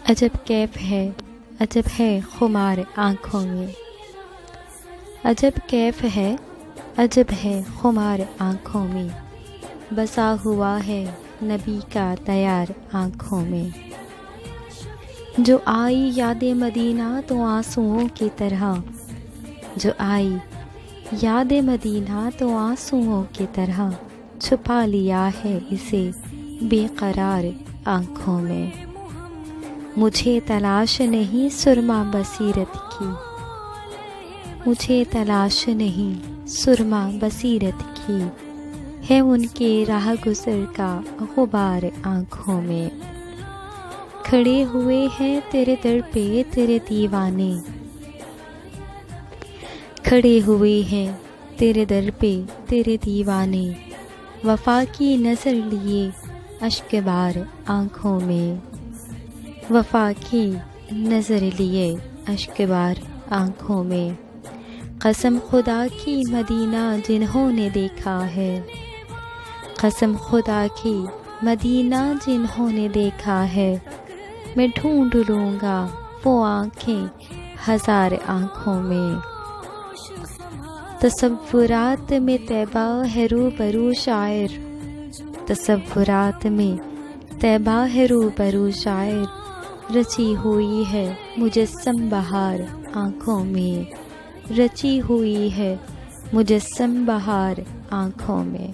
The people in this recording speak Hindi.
अजब कैफ है, अजब है खुमार आँखों में। अजब कैफ है, अजब है खुमार आँखों में। बसा हुआ है नबी का तैयार आँखों में। जो आई याद मदीना तो आंसुओं की तरह, जो आई याद मदीना तो आंसुओं की तरह छुपा लिया है इसे बेकरार आँखों में। मुझे तलाश नहीं सुरमा बसीरत की, मुझे तलाश नहीं सुरमा बसीरत की, है उनके राह गुज़र का गुबार आँखों में। खड़े हुए हैं तेरे दर पे तेरे दीवाने, खड़े हुए हैं तेरे दर पे तेरे दीवाने। वफ़ा की नज़र लिए अश्क बार आँखों में, वफ़ा की नज़र लिए अश्क बार आँखों में। कसम खुदा की मदीना जिन्होंने देखा है, कसम खुदा की मदीना जिन्होंने देखा है, मैं ढूंढ लूँगा वो आँखें हज़ार आँखों में। तसव्वुरात में तैबा है रूबरू शायर, तसव्वुरात में तैबा है रूबरू शायर। रची हुई है मुजस्सम बहार आँखों में, रची हुई है मुजस्सम बहार आँखों में।